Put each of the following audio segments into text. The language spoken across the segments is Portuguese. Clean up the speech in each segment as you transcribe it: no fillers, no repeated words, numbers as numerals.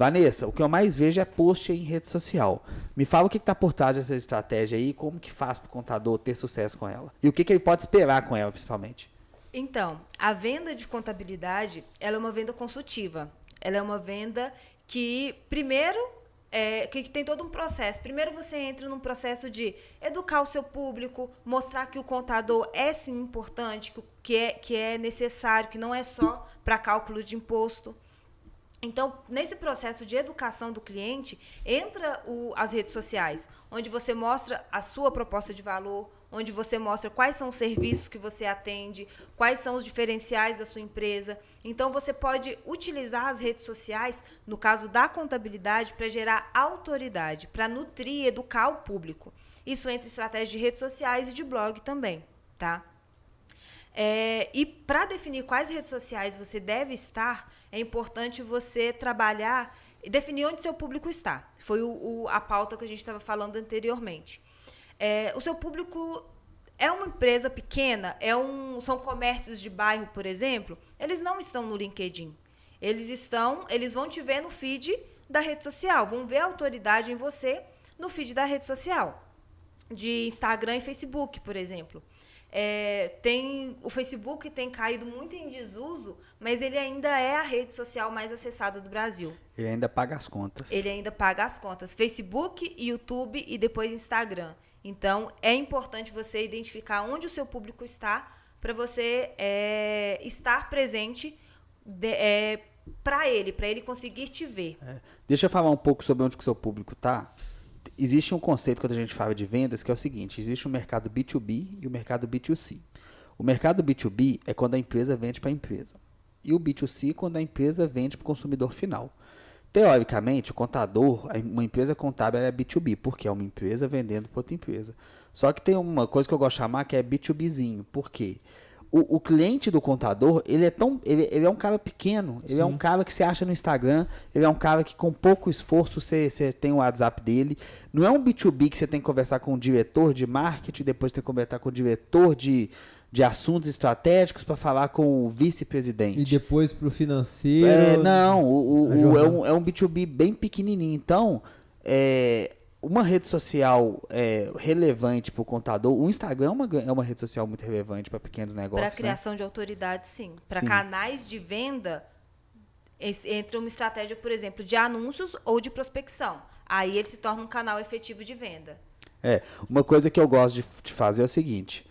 Vanessa, o que eu mais vejo é post em rede social. Me fala o que está por trás dessa estratégia aí, como que faz para o contador ter sucesso com ela. E o que ele pode esperar com ela, principalmente. Então, a venda de contabilidade, ela é uma venda consultiva. Ela é uma venda que, primeiro, que tem todo um processo. Primeiro você entra num processo de educar o seu público, mostrar que o contador é sim importante, que é necessário, que não é só para cálculo de imposto. Então, nesse processo de educação do cliente, entra as redes sociais, onde você mostra a sua proposta de valor, onde você mostra quais são os serviços que você atende, quais são os diferenciais da sua empresa. Então, você pode utilizar as redes sociais, no caso da contabilidade, para gerar autoridade, para nutrir e educar o público. Isso entre estratégias de redes sociais e de blog também, tá? E para definir quais redes sociais você deve estar, é importante você trabalhar e definir onde seu público está. Foi a pauta que a gente estava falando anteriormente. O seu público é uma empresa pequena, são comércios de bairro, por exemplo, eles não estão no LinkedIn. Eles vão te ver no feed da rede social, vão ver a autoridade em você no feed da rede social, de Instagram e Facebook, por exemplo. O Facebook tem caído muito em desuso, mas ele ainda é a rede social mais acessada do Brasil. Ele ainda paga as contas. Facebook, YouTube e depois Instagram. Então, é importante você identificar onde o seu público está para você estar presente para ele conseguir te ver. Deixa eu falar um pouco sobre onde que o seu público está. Existe um conceito quando a gente fala de vendas que é o seguinte: existe o mercado B2B e o mercado B2C. O mercado B2B é quando a empresa vende para a empresa. E o B2C é quando a empresa vende para o consumidor final. Teoricamente, o contador, uma empresa contábil é B2B, porque é uma empresa vendendo para outra empresa. Só que tem uma coisa que eu gosto de chamar que é B2Bzinho. Por quê? O cliente do contador, ele é um cara pequeno, ele é um cara que você acha no Instagram, ele é um cara que com pouco esforço você tem o WhatsApp dele. Não é um B2B que você tem que conversar com o diretor de marketing, depois tem que conversar com o diretor de assuntos estratégicos para falar com o vice-presidente. E depois para o financeiro. É um B2B bem pequenininho. Então, uma rede social relevante para o contador, o Instagram é uma rede social muito relevante para pequenos negócios. Para a criação de autoridade, sim. Para canais de venda, entra uma estratégia, por exemplo, de anúncios ou de prospecção. Aí ele se torna um canal efetivo de venda. Uma coisa que eu gosto de fazer é o seguinte: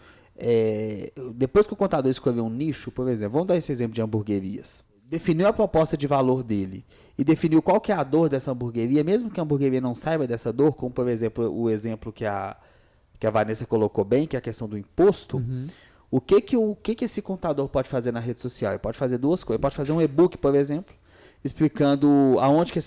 depois que o contador escolher um nicho, por exemplo, vamos dar esse exemplo de hamburguerias. Definiu a proposta de valor dele e definiu qual que é a dor dessa hamburgueria, mesmo que a hamburgueria não saiba dessa dor, como, por exemplo, o exemplo que a Vanessa colocou bem, que é a questão do imposto, o que esse contador pode fazer na rede social? Ele pode fazer duas coisas. Ele pode fazer um e-book, por exemplo, explicando aonde que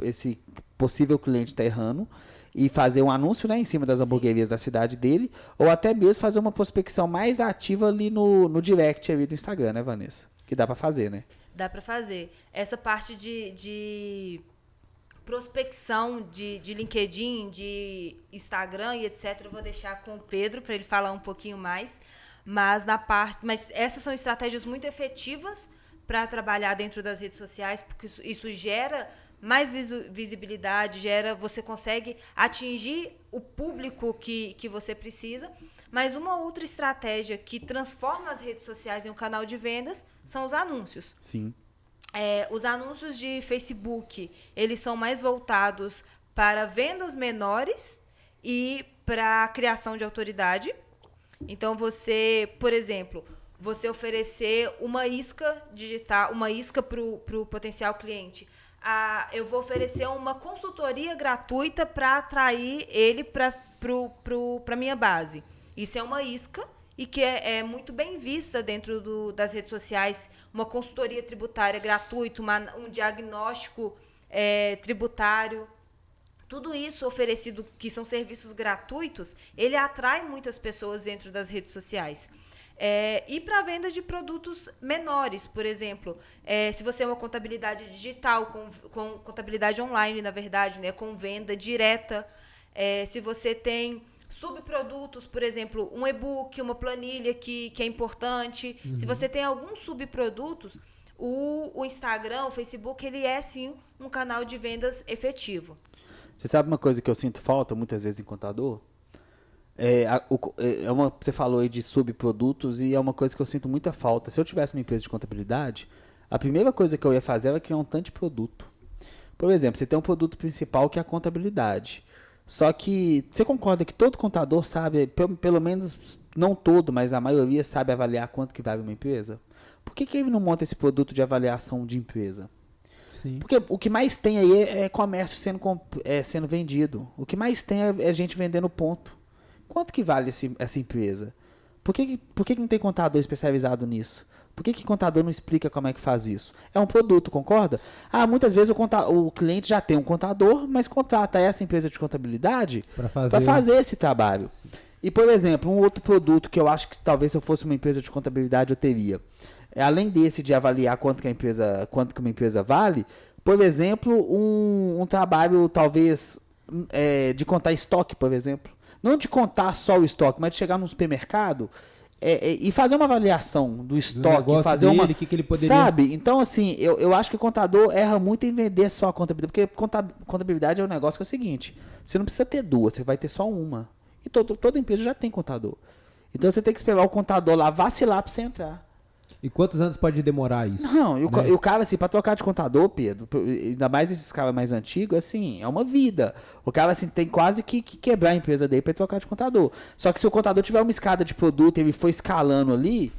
esse possível cliente está errando, e fazer um anúncio, né, em cima das hamburguerias da cidade dele, ou até mesmo fazer uma prospecção mais ativa ali no direct ali do Instagram, né, Vanessa? Que dá para fazer, né? Dá para fazer. Essa parte de prospecção de LinkedIn, de Instagram e etc., eu vou deixar com o Pedro para ele falar um pouquinho mais. Mas essas são estratégias muito efetivas para trabalhar dentro das redes sociais, porque isso gera mais visibilidade, você consegue atingir o público que você precisa. Mas uma outra estratégia que transforma as redes sociais em um canal de vendas são os anúncios. Sim. Os anúncios de Facebook, eles são mais voltados para vendas menores e para criação de autoridade. Então, por exemplo, você oferecer uma isca digital, uma isca para o potencial cliente. Eu vou oferecer uma consultoria gratuita para atrair ele para a minha base. Isso é uma isca e que é muito bem vista dentro das redes sociais. Uma consultoria tributária gratuita, um diagnóstico tributário. Tudo isso oferecido, que são serviços gratuitos, ele atrai muitas pessoas dentro das redes sociais. E para a venda de produtos menores, por exemplo, se você é uma contabilidade digital, com contabilidade online, na verdade, né, com venda direta, se você tem subprodutos, por exemplo, um e-book, uma planilha que é importante, se você tem alguns subprodutos, O Instagram, o Facebook, ele é sim um canal de vendas efetivo. Você sabe uma coisa que eu sinto falta muitas vezes em contador? Você falou aí de subprodutos e é uma coisa que eu sinto muita falta. Se eu tivesse uma empresa de contabilidade, a primeira coisa que eu ia fazer era criar um tanto de produto. Por exemplo, você tem um produto principal que é a contabilidade. Só que você concorda que todo contador sabe, pelo menos não todo, mas a maioria sabe avaliar quanto que vale uma empresa? Por que ele não monta esse produto de avaliação de empresa? Sim. Porque o que mais tem aí é comércio sendo vendido. O que mais tem é gente vendendo ponto. Quanto que vale essa empresa? Por que não tem contador especializado nisso? Por que contador não explica como é que faz isso? É um produto, concorda? Muitas vezes o cliente já tem um contador, mas contrata essa empresa de contabilidade para fazer esse trabalho. E, por exemplo, um outro produto que eu acho que talvez se eu fosse uma empresa de contabilidade eu teria. Além desse de avaliar quanto que uma empresa vale, por exemplo, um trabalho talvez de contar estoque, por exemplo. Não de contar só o estoque, mas de chegar num supermercado e fazer uma avaliação do estoque, fazer dele, que ele poderia... Sabe? Então, assim, eu acho que o contador erra muito em vender só a contabilidade, porque contabilidade é um negócio que é o seguinte, você não precisa ter duas, você vai ter só uma. E toda empresa já tem contador. Então, você tem que esperar o contador lá vacilar para você entrar. E quantos anos pode demorar isso? Não, e o cara, assim, pra trocar de contador, Pedro, ainda mais esses caras mais antigos, assim, é uma vida. O cara, assim, tem quase que quebrar a empresa dele pra trocar de contador. Só que se o contador tiver uma escada de produto e ele for escalando ali,